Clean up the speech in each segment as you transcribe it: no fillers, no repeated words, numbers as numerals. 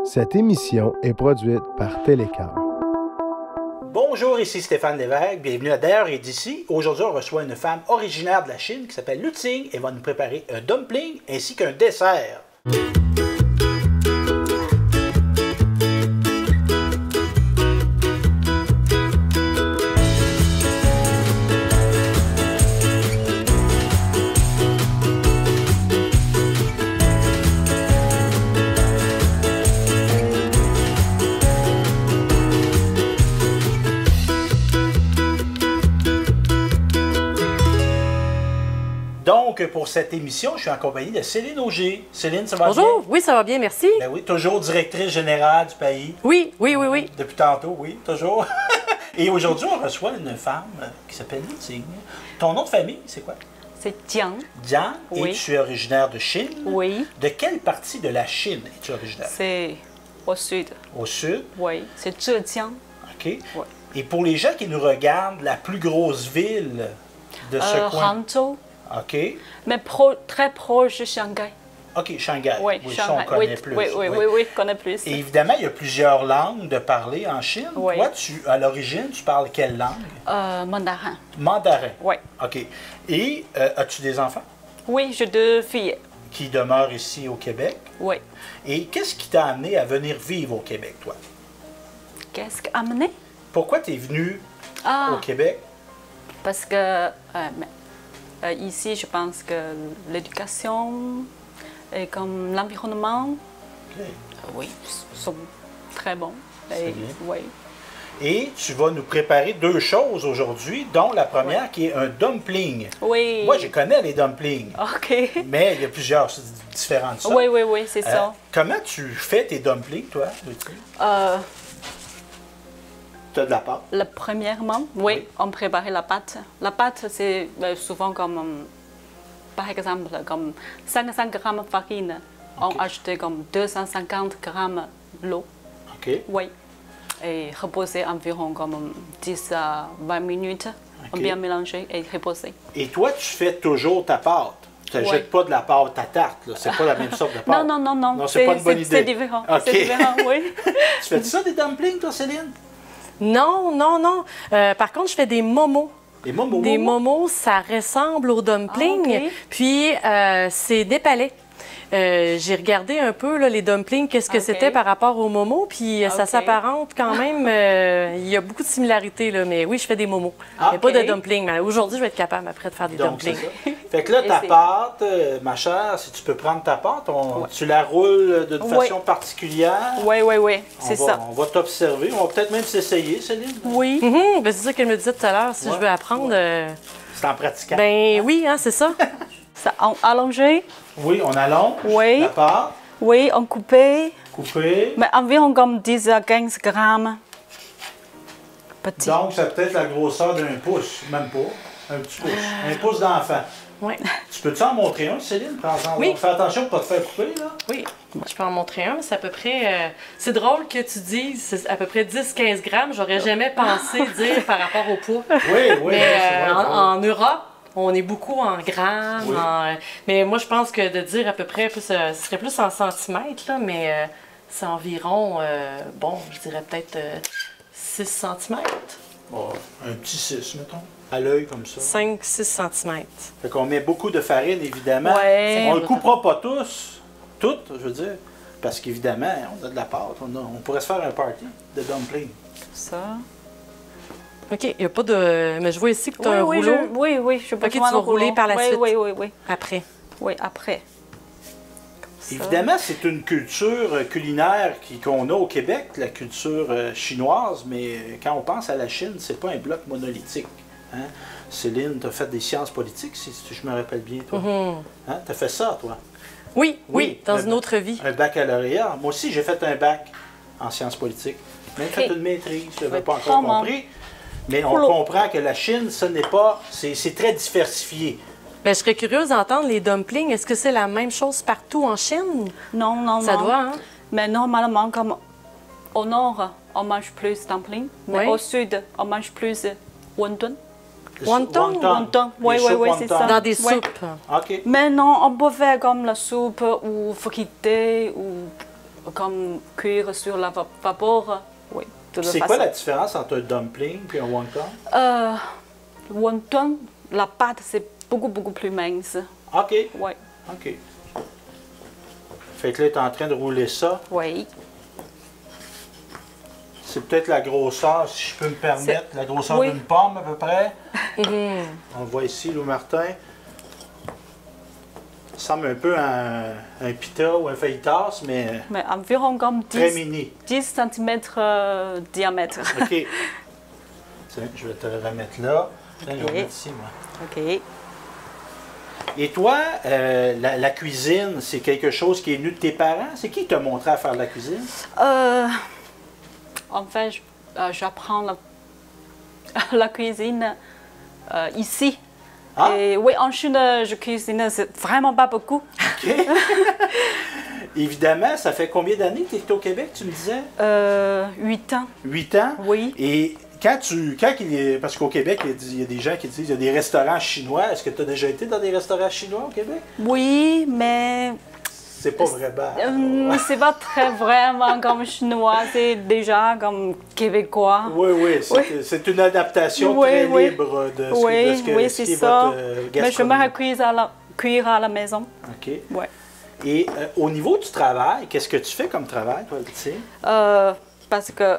Cette émission est produite par Télécœur. Bonjour, ici Stéphane Lévesque, bienvenue à D'ailleurs et d'ici. Aujourd'hui, on reçoit une femme originaire de la Chine qui s'appelle Lu Ting et va nous préparer un dumpling ainsi qu'un dessert. Donc, pour cette émission, je suis en compagnie de Céline Auger. Céline, ça va bien? Bonjour, oui, ça va bien, merci. Ben oui, toujours directrice générale du pays. Oui. Depuis tantôt, oui, toujours. Et aujourd'hui, on reçoit une femme qui s'appelle Lu Ting. Ton nom de famille, c'est quoi? C'est Jiang. Jiang, Oui. et tu es originaire de Chine? Oui. De quelle partie de la Chine es-tu originaire? C'est au sud. Au sud? Oui. C'est Zhejiang. OK. Ouais. Et pour les gens qui nous regardent, la plus grosse ville de ce coin? Hangzhou. OK. Mais très proche de Shanghai. OK, Shanghai. Oui, ça, on Shanghai. connaît plus. Oui, je connais plus. Et évidemment, il y a plusieurs langues de parler en Chine. Oui. Toi, à l'origine, tu parles quelle langue? Mandarin. Mandarin. Oui. OK. Et as-tu des enfants Oui, j'ai deux filles. qui demeurent ici au Québec? Oui. Et qu'est-ce qui t'a amené à venir vivre au Québec, toi? Qu'est-ce qui a amené? Pourquoi tu es venu au Québec? Parce que ici, je pense que l'éducation et comme l'environnement, oui, sont très bons. C'est bien. Oui. Et tu vas nous préparer deux choses aujourd'hui, dont la première qui est un dumpling. Oui. Moi, je connais les dumplings, OK. mais il y a plusieurs différentes sortes. Oui, c'est ça. Comment tu fais tes dumplings, toi, Lu Ting? Tu as de la pâte? Premièrement, oui, on prépare la pâte. La pâte, c'est souvent comme, par exemple, comme 500 grammes de farine. OK. On achète comme 250 grammes d'eau. OK. Oui. Et reposer environ comme 10 à 20 minutes. OK. On bien mélanger et reposer. Et toi, tu fais toujours ta pâte. Tu n'achètes Ouais. pas de la pâte à tarte, là. C'est pas la même sorte de pâte. Non. Non, c'est pas une bonne idée. C'est différent. OK. C'est différent, oui. Tu fais ça, des dumplings, toi, Céline? Non. Par contre, je fais des momos. Des momos? Des momos, ça ressemble aux dumplings, Ah, OK. puis c'est népalais. J'ai regardé un peu là, les dumplings, qu'est-ce que OK. c'était par rapport aux momos, puis ça OK. s'apparente quand même. Il y a beaucoup de similarités, là, mais oui, je fais des momos. Ah, Mais pas de OK. dumplings. Mais aujourd'hui, je vais être capable après de faire des Donc, c'est dumplings. ça. Fait que là, ta Essaye. pâte, ma chère, si tu peux prendre ta pâte, tu la roules d'une Oui. façon particulière. Oui, c'est ça. On va t'observer. On va peut-être même s'essayer, Céline. Oui. Ben, c'est ça qu'elle me disait tout à l'heure, si Ouais. je veux apprendre. C'est en pratiquant. Ben oui, hein, c'est ça. Ça, on allongé. Oui, on allonge Oui. la pâte, Oui, on coupé. coupée. Mais environ comme 10 à 15 grammes. Petit. Donc, ça peut être la grosseur d'un pouce, même pas. Un petit pouce. Un pouce d'enfant. Oui. Tu peux-tu en montrer un, Céline? Prends-en. Oui. Fais attention de ne pas te faire couper, là. Oui, je peux en montrer un, mais c'est à peu près... c'est drôle que tu dises c'est à peu près 10-15 grammes. J'aurais jamais pensé dire par rapport au poids. Oui, Mais c'est vrai. en Europe, on est beaucoup en grammes. Oui. Mais moi, je pense que de dire à peu près, ce serait plus en centimètres, là, mais c'est environ, je dirais peut-être 6 centimètres. Oh, un petit 6, mettons. À l'œil, comme ça. 5-6 centimètres. Fait qu'on met beaucoup de farine, évidemment. Ouais. On ne le coupera pas toutes, je veux dire. Parce qu'évidemment, on a de la pâte. On pourrait se faire un party de dumpling. Ça. OK, il n'y a pas de... Mais je vois ici que tu as un rouleau Oui, je peux OK, tu vas rouler par la suite. Oui. après. Oui, après. Évidemment, c'est une culture culinaire qu'on a au Québec, la culture chinoise, mais quand on pense à la Chine, c'est pas un bloc monolithique. Hein? Céline, tu as fait des sciences politiques, si je me rappelle bien, toi. Hein? Tu as fait ça, toi? Oui, dans une autre vie. Un baccalauréat. Moi aussi, j'ai fait un bac en sciences politiques. Même fait une maîtrise, je n'avais pas encore Comment? compris. Mais on comprend que la Chine, ce n'est pas... C'est très diversifié. Ben, je serais curieuse d'entendre les dumplings. Est-ce que c'est la même chose partout en Chine? Non. Ça doit, hein? Mais normalement, comme au nord, on mange plus dumpling. Mais Oui. au sud, on mange plus wonton. Wonton? Wonton, oui, Les oui, soupes oui, c'est wonton. ça. Dans des Ouais. soupes. OK. Mais non, on peut faire comme la soupe ou fritée ou comme cuire sur la vapeur. Oui, de toute C'est façon. quoi la différence entre un dumpling et un wonton? Wonton, la pâte, c'est beaucoup, beaucoup plus mince. OK. Oui, OK. Fait que là, tu es en train de rouler ça. oui. C'est peut-être la grosseur, si je peux me permettre, la grosseur Oui. d'une pomme à peu près. On le voit ici, Louis Martin. Ça ressemble un peu à un pita ou un fajitas, mais Mais environ comme très 10, mini. 10 cm diamètre. OK. Tiens, je vais te le remettre là. Tiens, je vais OK. le mettre ici, moi. OK. Et toi, la cuisine, c'est quelque chose qui est venu de tes parents? C'est qui t'a montré à faire de la cuisine? En fait, j'apprends la cuisine ici. Ah. Et oui, en Chine, je cuisine vraiment pas beaucoup. OK. Évidemment, ça fait combien d'années que tu es au Québec, tu me disais? 8 ans, 8 ans? oui. Et parce qu'au Québec, il y a des gens qui disent qu'il y a des restaurants chinois. Est-ce que tu as déjà été dans des restaurants chinois au Québec? Oui, mais C'est pas vraiment. c'est pas très vraiment comme chinois, c'est déjà comme québécois. Oui, oui, c'est une adaptation Oui, très oui. libre de ce, Oui, de ce que, oui, ce c'est qui est ça. votre Mais je gastronomie. me cuire à la maison. OK. Ouais. Et au niveau du travail, qu'est-ce que tu fais comme travail, toi, Laetitia? Parce que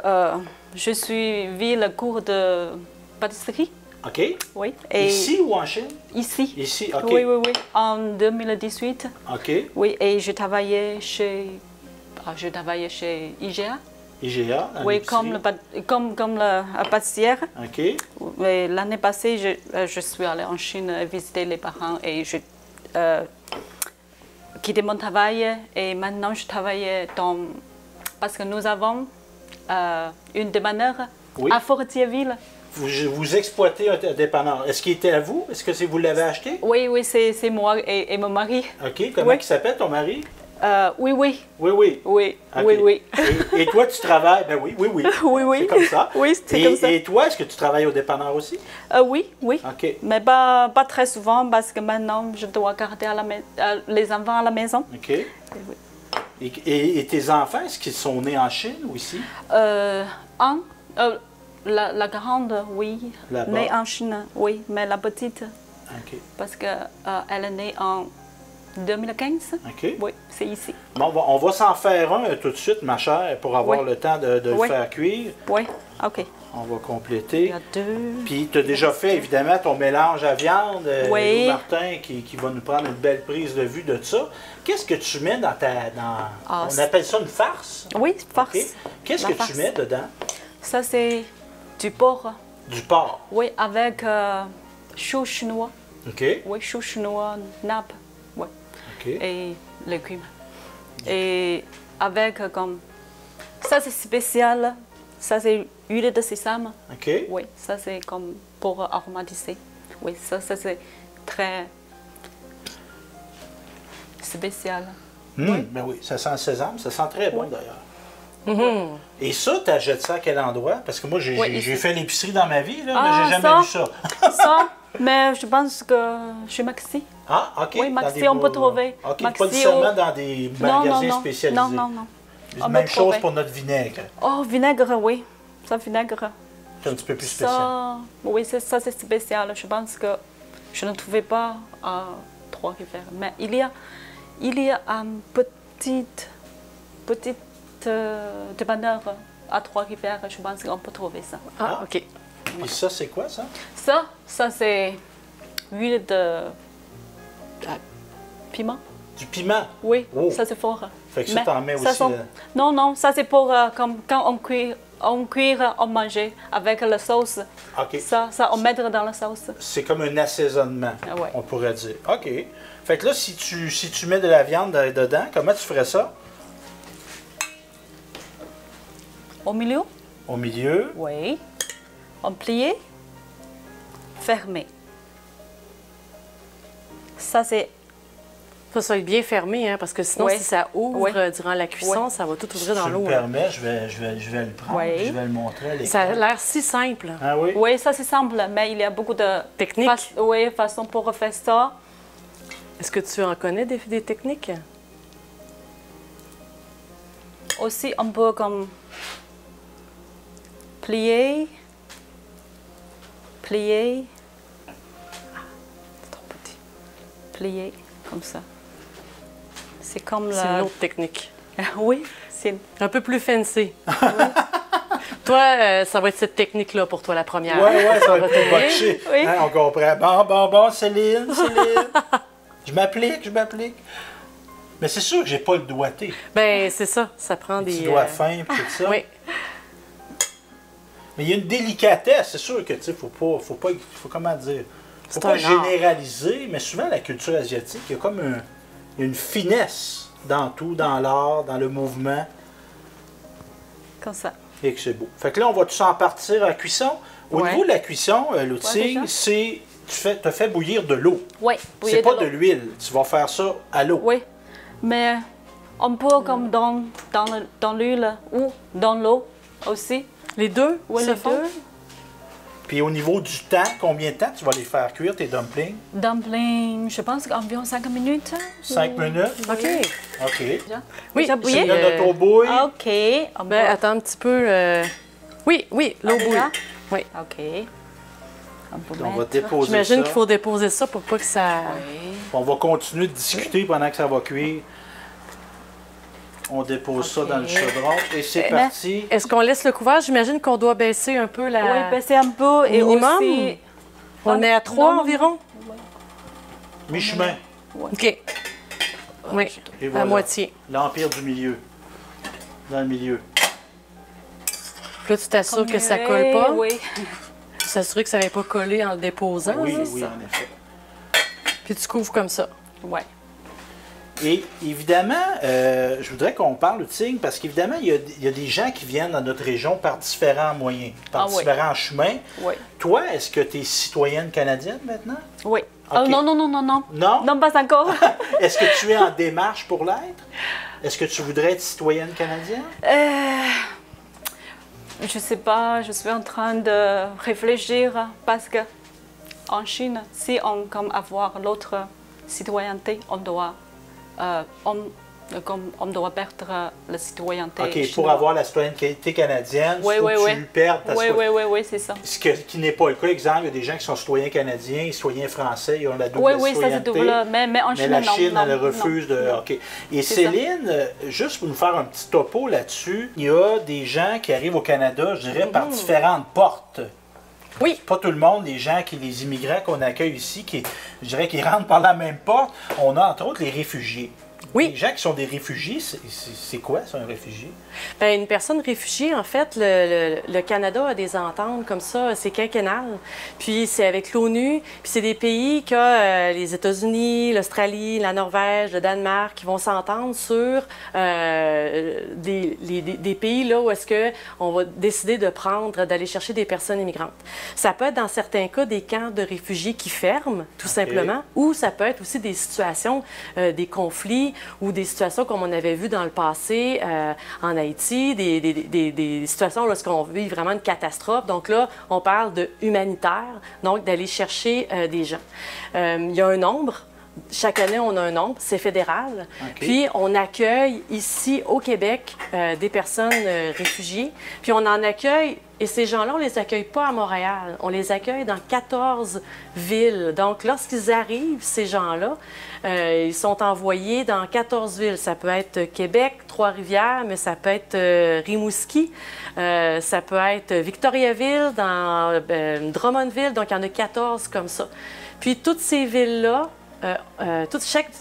je suivi le cours de pâtisserie. OK. Oui. Ici ou en Chine? Ici. Ici, OK. Oui, oui, oui. En 2018. OK. Oui, et je travaillais chez IGA. IGA, en Oui, épicerie. comme la pâtissière. OK. Mais l'année passée, je suis allée en Chine visiter les parents et je quitté mon travail. Et maintenant, je travaille parce que nous avons une dépanneur Oui. à Fortierville. Vous exploitez un dépanneur. Est-ce qu'il était à vous? Est-ce que vous l'avez acheté? Oui, oui, c'est moi et mon mari. OK. Comment Oui. il s'appelle, ton mari? Oui, oui, Oui, oui. oui, OK. oui, oui. Et toi, tu travailles? Ben oui, oui, oui. Oui, oui. C'est comme ça. Oui, c'est Et- comme ça. Et toi, est-ce que tu travailles au dépanneur aussi? Oui, oui. OK. Mais pas très souvent parce que maintenant, je dois garder les enfants à la maison. OK. Et tes enfants, est-ce qu'ils sont nés en Chine ou ici? La grande, oui, Là-bas. née en Chine, oui, mais la petite, OK. parce qu'elle est née en 2015. OK. Oui, c'est ici. Bon, on va s'en faire un tout de suite, ma chère, pour avoir Oui. le temps de le Oui. faire cuire. Oui, ok. On va Il compléter. y a 2. Puis, tu as déjà fait, évidemment, ton mélange à viande, Oui. Louis Martin, qui va nous prendre une belle prise de vue de ça. Qu'est-ce que tu mets dans Ah, on c'est- appelle ça une farce? Oui, farce. OK. Qu'est-ce La que farce. tu mets dedans? Ça, c'est du porc. Du porc. Oui, avec chou chinois. OK. Oui, chou chinois, nappe. Oui. OK. Et légumes. Et avec comme. Ça, c'est spécial. Ça, c'est huile de sésame. OK. Oui, ça, c'est comme pour aromatiser. Oui, ça c'est très spécial. Ben oui, ça sent le sésame, ça sent très bon Oui. d'ailleurs. Mhm. Et ça, tu achètes ça à quel endroit? Parce que moi, j'ai Oui, j'ai ici. fait l'épicerie dans ma vie, là, Ah, mais j'ai jamais ça? vu ça. Ça, mais je pense que chez Maxi. Ah, OK. Oui, dans Maxi, des on peut beaux- trouver. OK, Maxi, pas nécessairement on- dans des Non, magasins non, non. spécialisés. Non, non, non. On Même peut chose trouver. pour notre vinaigre. Oh, vinaigre, oui. Ça, vinaigre. C'est un petit peu plus spécial. Ça, oui, ça, c'est spécial. Je pense que je ne trouvais pas à Trois-Rivières. Mais il y a un petit dépanneur à Trois-Rivières. Je pense qu'on peut trouver ça. Ah, OK. Et ça, c'est quoi, ça? Ça c'est huile de piment. Du piment. Oui, Oh. ça c'est fort. Fait que ça, Mais t'en mets ça aussi, sent- là. Non, non, ça c'est pour comme quand on cuit, on mange avec la sauce. OK. Ça, on met dans la sauce. C'est comme un assaisonnement, Ah ouais. on pourrait dire. OK. Fait que là, si tu mets de la viande dedans, comment tu ferais ça? Au milieu, Au milieu. oui. On plie, fermé. Ça c'est Faut que ça soit bien fermé, hein, parce que sinon, Oui. si ça ouvre Oui. Durant la cuisson, Oui. ça va tout Si ouvrir dans tu l'eau. me Là. permets, je vais le prendre, Oui. je vais le montrer à l'écran. Ça a l'air si simple. Ah oui? Oui, ça c'est simple, mais il y a beaucoup de Technique. oui, façons pour faire ça. Est-ce que tu en connais des techniques? Aussi, on peut comme plier. Ah, c'est trop petit. Plier, comme ça. C'est comme C'est une le... autre technique. Oui, c'est... Un peu plus fancy. Toi, ça va être cette technique-là pour toi, la première. Oui, ça va va être te botché. Oui. Hein, on comprend. Bon, Céline. Je m'applique. Mais c'est sûr que j'ai pas le doigté. Ben, c'est ça. Ça prend Des des. petits doigts fins et tout ça. Oui. Mais il y a une délicatesse. C'est sûr que, tu sais, faut comment dire, faut C'est pas un art. généraliser, mais souvent, la culture asiatique, il y a comme il y a une finesse dans tout, dans l'art, dans le mouvement, Comme ça. et que c'est beau. Fait que là, on va tous en partir à la cuisson. Au Ouais. niveau de la cuisson, l'outil, Ouais, déjà. c'est, tu fais bouillir de l'eau. Oui, C'est pas de l'eau. l'huile. Tu vas faire ça à l'eau. Oui, mais on peut comme dans l'huile ou dans l'eau aussi. Les deux Oui, se les font? deux. Puis au niveau du temps, combien de temps tu vas les faire cuire, tes dumplings? Dumpling, je pense qu'environ 5 minutes. 5 minutes? OK. OK. Oui, Déjà bouilli? Là, notre eau bouille. OK. On Ben, peut- attends un petit peu. Oui, l'eau Ah, bouille. déjà? Oui. OK. On peut On va mettre... déposer J'imagine ça. qu'il faut déposer ça pour pas que ça. Oui. On va continuer de discuter pendant que ça va cuire. On dépose ça dans le chaudron et c'est parti. Est-ce qu'on laisse le couvert? J'imagine qu'on doit baisser un peu la. Oui, baisser un peu et Minimum? aussi... On le met à 3 Non. environ? Mi-chemin. OK. Oui, Et à voilà. moitié. L'empire du milieu. Dans le milieu. Puis là, tu t'assures que ça colle pas. Oui. Tu t'assures que ça va pas coller en le déposant. Oui, là. oui, en effet. Puis tu couvres comme ça. Oui. Et évidemment, je voudrais qu'on parle de Tignes parce qu'évidemment, il y a des gens qui viennent dans notre région par différents moyens, par Ah oui. différents chemins. Oui. Toi, est-ce que tu es citoyenne canadienne maintenant? Oui. Ok. Oh, non. Non? Non, pas encore. Est-ce que tu es en démarche pour l'être? Est-ce que tu voudrais être citoyenne canadienne? Je sais pas, je suis en train de réfléchir parce que en Chine, si on comme avoir l'autre citoyenneté, on doit perdre la citoyenneté. OK, pour chinoise. avoir la citoyenneté canadienne, Oui, il faut oui, que oui. tu perdes ta citoyenneté. Oui, c'est ça. Qui n'est pas le cas. Exemple, il y a des gens qui sont citoyens canadiens, citoyens français, ils ont la double Oui, ça c'est citoyenneté. double. Mais en Mais Chine, la non. Chine, non, elle refuse non. de... OK. Et C'est Céline, juste pour nous faire un petit topo là-dessus, il y a des gens qui arrivent au Canada, je dirais, par différentes portes. Oui. Pas tout le monde, les immigrants qu'on accueille ici, je dirais qu'ils rentrent par la même porte. On a entre autres les réfugiés. Oui. Les gens qui sont des réfugiés, c'est quoi, ça, un réfugié? Bien, une personne réfugiée, en fait, le Canada a des ententes comme ça, c'est quinquennal. Puis c'est avec l'ONU, puis c'est des pays que les États-Unis, l'Australie, la Norvège, le Danemark qui vont s'entendre sur des pays là où est-ce qu'on va décider de prendre, d'aller chercher des personnes immigrantes. Ça peut être dans certains cas des camps de réfugiés qui ferment, tout simplement, ou ça peut être aussi des situations, des conflits ou des situations comme on avait vu dans le passé en Haïti, des situations où on vit vraiment une catastrophe. Donc là, on parle de humanitaire, donc d'aller chercher des gens. Il y a un nombre. Chaque année, on a un nombre, c'est fédéral. OK. Puis, on accueille ici, au Québec, des personnes réfugiées. Puis, on en accueille, et ces gens-là, on ne les accueille pas à Montréal. On les accueille dans 14 villes. Donc, lorsqu'ils arrivent, ces gens-là, ils sont envoyés dans 14 villes. Ça peut être Québec, Trois-Rivières, mais ça peut être Rimouski. Ça peut être Victoriaville, dans Drummondville. Donc, il y en a 14 comme ça. Puis, toutes ces villes-là,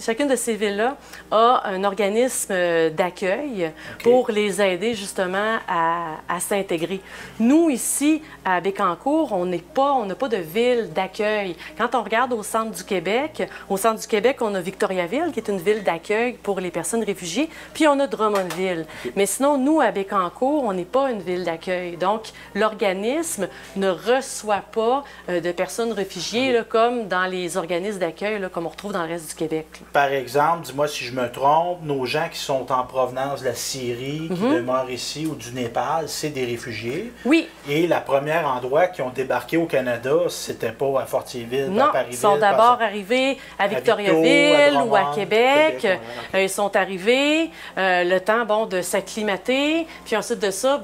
chacune de ces villes-là a un organisme d'accueil pour les aider justement à s'intégrer. Nous, ici, à Bécancour, on n'a pas de ville d'accueil. Quand on regarde au centre du Québec, on a Victoriaville, qui est une ville d'accueil pour les personnes réfugiées, puis on a Drummondville. Mais sinon, nous, à Bécancour, on n'est pas une ville d'accueil. Donc, l'organisme ne reçoit pas de personnes réfugiées là, comme dans les organismes d'accueil, là, comme comme on retrouve dans le reste du Québec. Là. Par exemple, dis-moi si je me trompe, nos gens qui sont en provenance de la Syrie, qui demeurent ici, ou du Népal, c'est des réfugiés. Oui. Et le premier endroit qui ont débarqué au Canada, c'était pas à Fortierville, Non, à Parisville. ils sont d'abord arrivés à Victoriaville ou à Québec. Okay. Ils sont arrivés, le temps de s'acclimater. Puis ensuite de ça,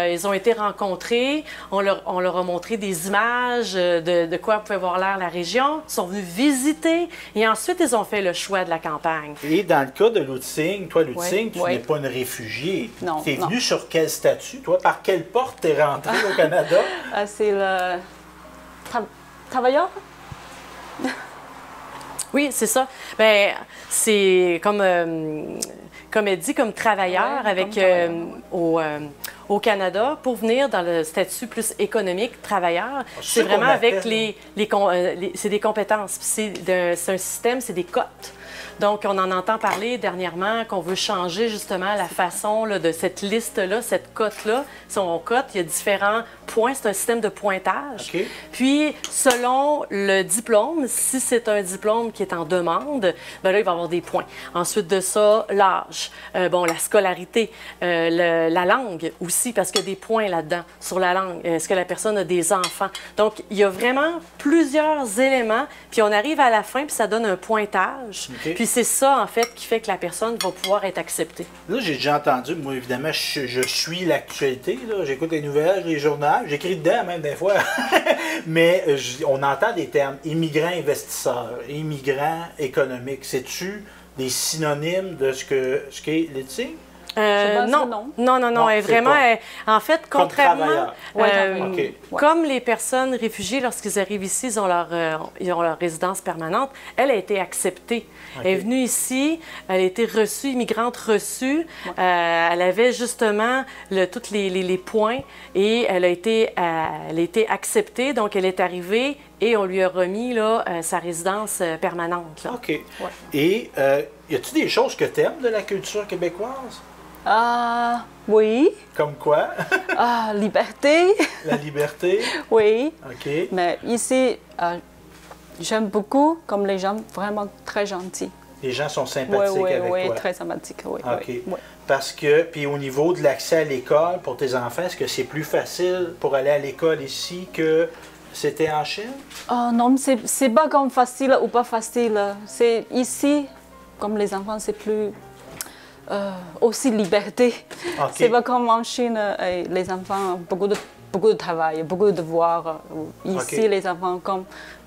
ils ont été rencontrés. On leur a montré des images de quoi pouvait avoir l'air la région. Ils sont venus visiter. Et ensuite, ils ont fait le choix de la campagne. Et dans le cas de Lutzing, toi, Lutzing, tu Oui. n'es pas une réfugiée. Non. Tu es venu sur quel statut, toi? Par quelle porte tu es rentré au Canada? C'est le travailleur. Oui, c'est ça. Ben, c'est comme elle dit, comme travailleur au Canada pour venir dans le statut plus économique, travailleur. C'est vraiment avec c'est des compétences. C'est un système, c'est des cotes. Donc, on en entend parler dernièrement qu'on veut changer justement la façon là, de cette liste-là, cette cote-là. Son cote, il y a différents points. C'est un système de pointage. OK. Puis, selon le diplôme, si c'est un diplôme qui est en demande, bien là, il va y avoir des points. Ensuite de ça, l'âge, la scolarité, la langue aussi, parce qu'il y a des points là-dedans sur la langue. Est-ce que la personne a des enfants? Donc, il y a vraiment plusieurs éléments. Puis, on arrive à la fin, puis ça donne un pointage. OK. Puis, c'est ça, en fait, qui fait que la personne va pouvoir être acceptée. Là, j'ai déjà entendu, moi, évidemment, je suis l'actualité, là. J'écoute les nouvelles, les journaux, j'écris dedans même des fois. Mais on entend des termes immigrants investisseurs, immigrants économiques. C'est-tu des synonymes de ce qu'est l'éthique? Non, Non, elle est c'est vraiment, pas. En fait, contrairement, OK. comme les personnes réfugiées, lorsqu'ils arrivent ici, ils ont leur résidence permanente, elle a été acceptée. OK. Elle est venue ici, elle a été reçue, immigrante reçue. Elle avait justement tous les points et elle a été acceptée. Donc, elle est arrivée et on lui a remis là, sa résidence permanente. Là. OK. Ouais. Et y a-tu des choses que tu aimes de la culture québécoise? Oui. Comme quoi? Liberté. La liberté? Oui. OK. Mais ici, j'aime beaucoup comme les gens vraiment très gentils. Les gens sont sympathiques avec toi? Oui, très sympathiques. Oui, OK. oui. Parce que, puis au niveau de l'accès à l'école pour tes enfants, est-ce que c'est plus facile pour aller à l'école ici que c'était en Chine? Non, c'est pas comme facile ou pas facile. C'est ici, comme les enfants, c'est plus aussi liberté. OK. C'est pas comme en Chine, les enfants ont beaucoup de travail, beaucoup de devoirs. Ici, OK. les enfants,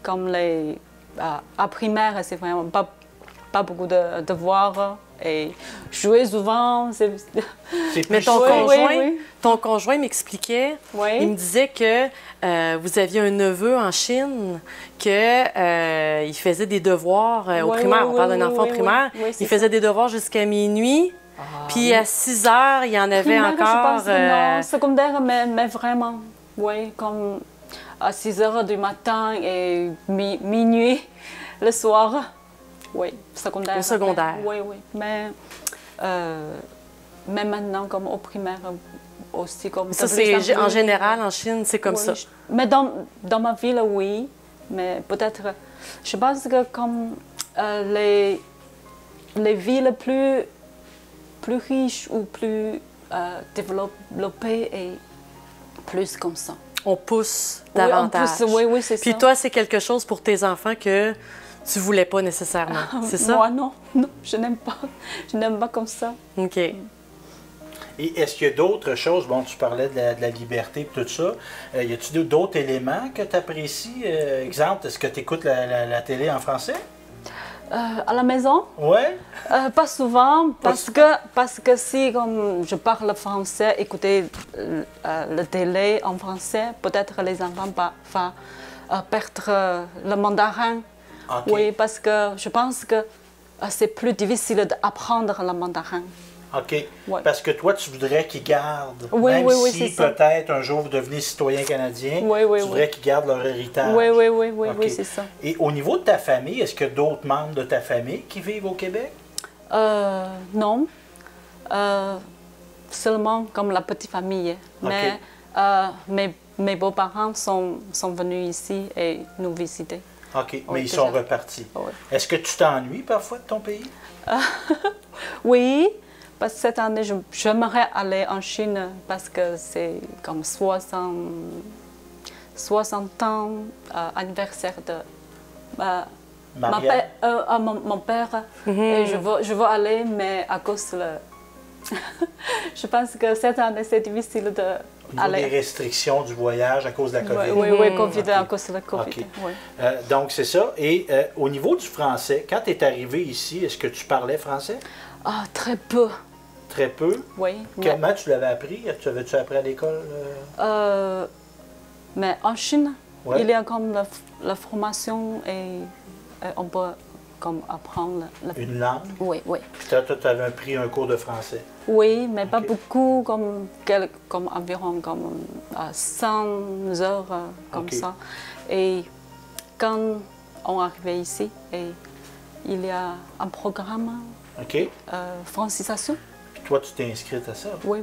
comme les à primaire, c'est vraiment pas beaucoup de devoirs. Et jouer souvent, c'est Mais plus ton conjoint m'expliquait, il me disait que vous aviez un neveu en Chine, qu'il faisait des devoirs au primaire. On parle d'un enfant primaire. Il faisait des devoirs jusqu'à minuit. Puis à 6 heures, il y en avait primaire, encore. Je pense que non, secondaire, mais vraiment. Oui, comme à 6 heures du matin et minuit le soir. Oui, secondaire. Au secondaire. Oui. Mais maintenant, comme au primaire aussi. Comme Ça, c'est en général, en Chine, c'est comme ça. Mais dans ma ville, oui. Mais peut-être, je pense que comme les villes plus riches ou plus développées et plus comme ça. On pousse davantage. Oui, c'est ça. Puis toi, c'est quelque chose pour tes enfants que tu voulais pas nécessairement, c'est ça? Moi, non, je n'aime pas. Je n'aime pas comme ça. OK. Et est-ce qu'il y a d'autres choses? Bon, tu parlais de la liberté et tout ça. Y a-t-il d'autres éléments que tu apprécies? Exemple, est-ce que tu écoutes la télé en français? À la maison? Oui? Pas souvent, parce que si comme je parle français, écouter la télé en français, peut-être les enfants vont perdre le mandarin. Okay. Oui, parce que je pense que c'est plus difficile d'apprendre le mandarin. OK. Ouais. Parce que toi, tu voudrais qu'ils gardent, oui, même oui, si c'est peut-être un jour vous devenez citoyen canadien, tu voudrais qu'ils gardent leur héritage. Oui, c'est ça. Et au niveau de ta famille, est-ce qu'il y a d'autres membres de ta famille qui vivent au Québec? Non. Seulement comme la petite famille. Okay. Mais mes beaux-parents sont venus ici et nous visiter. OK, mais Oui, ils déjà. sont repartis. Oui. Est-ce que tu t'ennuies parfois de ton pays? Oui, parce que cette année, j'aimerais aller en Chine parce que c'est comme 60 ans anniversaire de Marianne? mon père. Et je veux aller, mais à cause de je pense que cette année, c'est difficile Au niveau des d'aller. restrictions du voyage à cause de la COVID. Oui, Covid, OK. à cause de la Covid. OK. Oui. Donc, c'est ça. Et au niveau du français, quand tu es arrivé ici, est-ce que tu parlais français? Ah, très peu, Très peu. oui. Comment tu l'avais appris? Tu avais-tu appris à l'école? Mais en Chine, Ouais. il y a comme la formation et on peut comme apprendre. Une langue? Oui, oui. Puis toi, tu avais pris un cours de français. Oui, mais pas Ok. beaucoup, comme environ comme, 100 heures, comme Ok. ça. Et quand on arrivait ici, et il y a un programme OK? Puis francisation. toi, tu t'es inscrite à ça. Oui.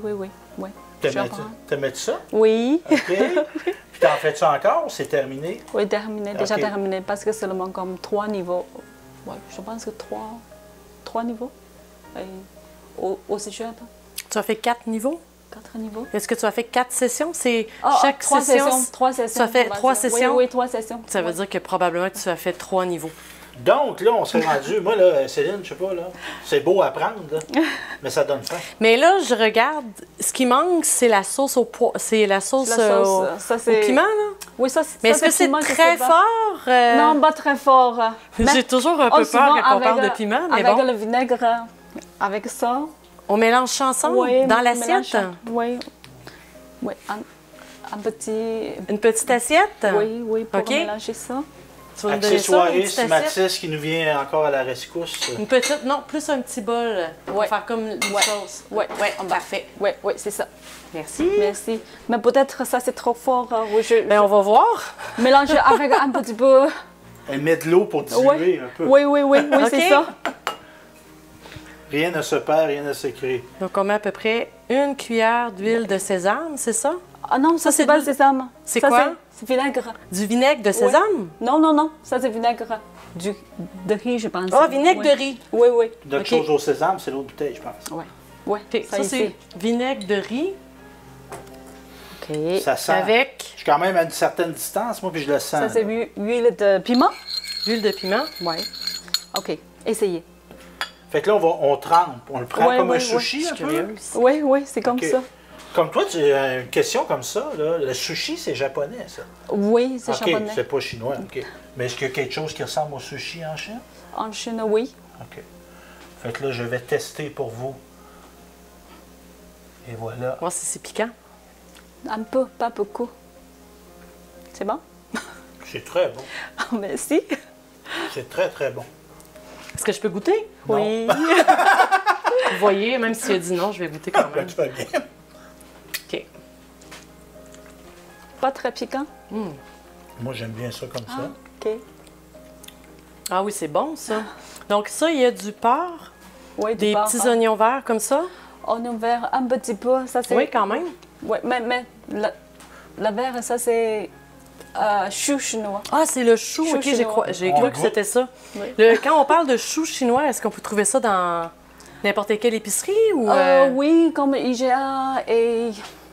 T'aimais-tu t'aimais-tu ça? Oui, OK? Puis t'en fais-tu encore ou c'est terminé? oui, terminé, déjà Ok. terminé, parce que seulement comme 3 niveaux. Oui, je pense que 3 niveaux. Et au cégep, Tu as fait 4 niveaux? 4 niveaux. Est-ce que tu as fait 4 sessions? C'est chaque 3 session. sessions. 3 sessions. Tu as fait on va 3 dire. sessions? Oui, 3 sessions. Ça veut dire que probablement tu as fait 3 niveaux. Donc, là, on s'est rendu. Moi, là, Céline, je sais pas, là. C'est beau à apprendre, là, mais ça donne faim. Mais là, je regarde, ce qui manque, c'est la sauce au pois. C'est la sauce, La sauce, au, ça, au c'est- piment, là. Oui, ça, Mais ça, est-ce que c'est piment, je très sais pas. fort? Non, pas très fort. J'ai toujours un peu peur quand on parle de piment, mais avec bon. le vinaigre, avec ça. On mélange ça ensemble Oui, dans on l'assiette? mélange. Oui, un petit. Une petite assiette? Oui, pour OK. mélanger ça. Tu vas me donner ça, une Accessoiriste, petite assiette? Mathis qui nous vient encore à la rescousse. Une petite, non, plus un petit bol. On va Ouais. faire comme une Ouais. sauce. Oui, Parfait. Oui, c'est ça. Merci. Merci. Mais peut-être ça, c'est trop fort. Oui, Ben, on va voir. mélanger avec un petit peu. Elle met de l'eau pour diluer Oui, un peu. oui, OK. c'est ça. Rien ne se perd, rien ne se crée. Donc, on met à peu près 1 cuillère d'huile de sésame, c'est ça? Ah non, ça, c'est pas le sésame. C'est Ça, quoi? C'est vinaigre. Du vinaigre de sésame? Non, ça, c'est vinaigre de riz, je pense. Ah, vinaigre Oui. de riz. Oui. D'autres OK. choses au sésame, c'est l'autre bouteille, je pense. Oui. OK, ça, c'est vinaigre de riz OK. Ça sent. avec Je suis quand même à une certaine distance, moi, puis je le sens. Ça, c'est là. huile de piment. l'huile de piment. Oui. OK. Essayez. Fait que là, on trempe. On le prend Ouais, comme ouais, un sushi un peu. Curieuse. Oui, c'est comme OK. ça. Comme toi, tu as une question comme ça. Là. Le sushi, c'est japonais, ça. Oui, c'est OK, japonais. c'est pas chinois. OK. Mais est-ce qu'il y a quelque chose qui ressemble au sushi en Chine? En Chine, oui. OK. Fait que là, je vais tester pour vous. Et voilà. Voir si c'est piquant. Un peu, pas beaucoup. C'est bon? C'est très bon. Merci. C'est très, très bon. Est-ce que je peux goûter? Non. Oui. Vous voyez, même s'il a dit non, je vais goûter quand Ben, même. tu fais bien. OK. Pas très piquant. Moi, j'aime bien ça comme ça. OK. Ah oui, c'est bon, ça. Donc ça, il y a du porc, Oui, des petits oignons verts comme ça. Oignon vert, un petit peu. Ça, c'est... Oui, quand même. Oui, mais la vert, ça, c'est chou chinois. Ah, c'est le chou. Chou OK, j'ai chinois. j'ai On cru que goûte. c'était ça. Oui. Quand on parle de chou chinois, est-ce qu'on peut trouver ça dans n'importe quelle épicerie ou Oui, comme IGA et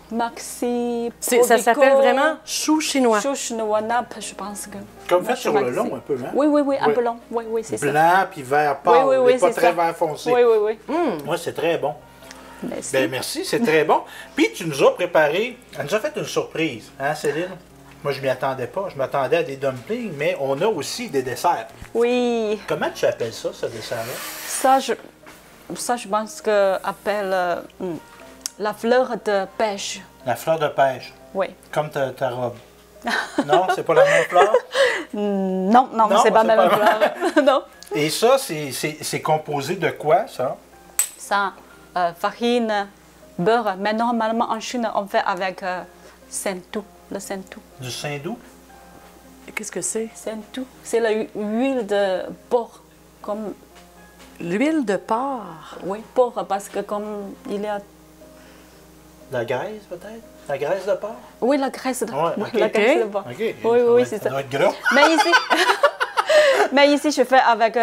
Maxi. ça Provico. s'appelle vraiment chou chinois. Chou chinois, nappe, je pense que. Comme Moi, fait je sur suis le long, Maxi. un peu, hein? Oui, un Oui. peu long. Oui, c'est ça. Blanc puis vert pâle. Oui, mais pas c'est très ça. vert foncé. Oui. Moi, c'est très bon. Merci. Ben merci, c'est très bon. Puis tu nous as préparé, elle nous a fait une surprise, hein, Céline? Moi, je m'y attendais pas. Je m'attendais à des dumplings, mais on a aussi des desserts. Oui, Comment tu appelles ça, ce dessert-là? ça, je pense que appelle la fleur de pêche. La fleur de pêche, Oui. comme ta robe. Non, c'est pas la même fleur? Non, Non, c'est pas c'est même pas- fleur. Non. Et ça, c'est composé de quoi, ça? Ça, farine, beurre. Mais normalement, en Chine, on fait avec sentou, le sentou. Du saindoux? Qu'est-ce que c'est? Sentou, c'est l'huile de porc. Comme, L'huile de porc. oui, porc, parce que comme il y a... La graisse, peut-être? La graisse de porc? Oui, la graisse de, Ouais, oui, ok. la graisse de porc. OK. Oui, c'est Ça ça. doit être gras. Mais ici, Mais ici, je fais avec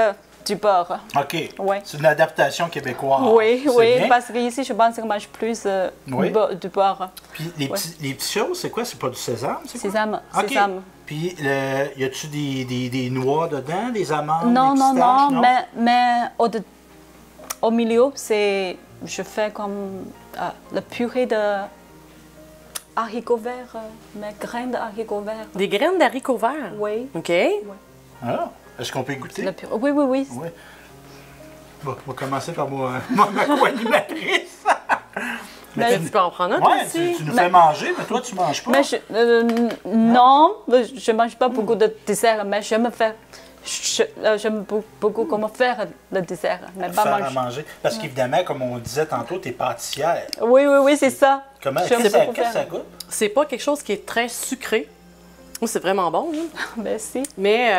du beurre. OK. Oui. C'est une adaptation québécoise. Oui, C'est oui, bien. parce qu'ici, je pense qu'on mange plus Oui. du beurre. Puis les petites choses, c'est quoi? C'est pas du sésame? C'est quoi? Sésame, OK. sésame. Puis, y a-tu des noix dedans, des amandes, Non, des non, pistaches? non, mais au milieu, je fais comme la purée de haricots verts, mais graines de haricots verts. Des graines d'haricots verts? Oui. OK. Ah, est-ce qu'on peut y goûter? Oui, oui, oui. Oui. Bon, on va commencer par ma co-animatrice. Mais Tu peux en prendre un, Ouais, aussi. tu nous fais manger, mais toi, tu manges pas. Mais non, je ne mange pas beaucoup de dessert, mais j'aime beaucoup comment faire le dessert, mais pas Faire à manger. manger. Parce qu'évidemment, comme on disait tantôt, tu es pâtissière. Oui, oui, oui, c'est ça. Comment J'aime qu'est-ce beaucoup que ça faire. goûte? C'est pas quelque chose qui est très sucré. Oh, c'est vraiment bon, hein. Merci. Mais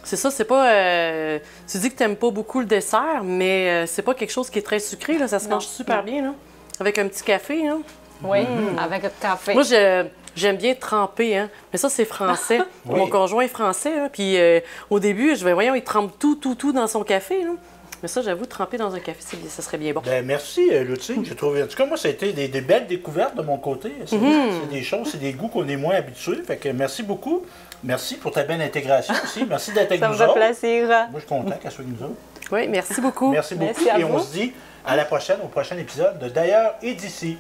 c'est ça, c'est pas... tu dis que t'aimes pas beaucoup le dessert, mais c'est pas quelque chose qui est très sucré, là. Ça se Non. mange super bien, là. Avec un petit café, hein. Oui, avec le café. Moi, j'aime bien tremper, hein. Mais ça, c'est français. Oui. Mon conjoint est français, hein. Puis au début, je vais, voyons, il trempe tout dans son café, là. Mais ça, j'avoue, tremper dans un café, ça serait bien bon. Ben, merci, Lucie. J'ai trouvé. En tout cas, moi, ça a été des belles découvertes de mon côté. C'est des choses, c'est des goûts qu'on est moins habitués. Fait que merci beaucoup. Merci pour ta belle intégration aussi. Merci d'être avec Ça me nous fait autres. plaisir. Moi, je suis content qu'elle soit avec nous autres. Oui, merci beaucoup. Merci beaucoup. Merci à Et on vous. se dit à la prochaine, au prochain épisode de D'ailleurs et d'ici.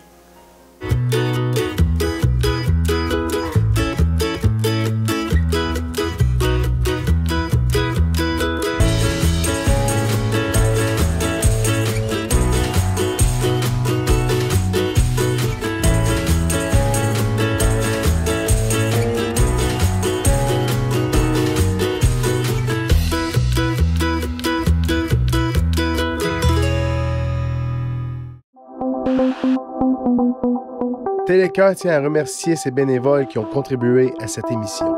Télécœur tient à remercier ses bénévoles qui ont contribué à cette émission.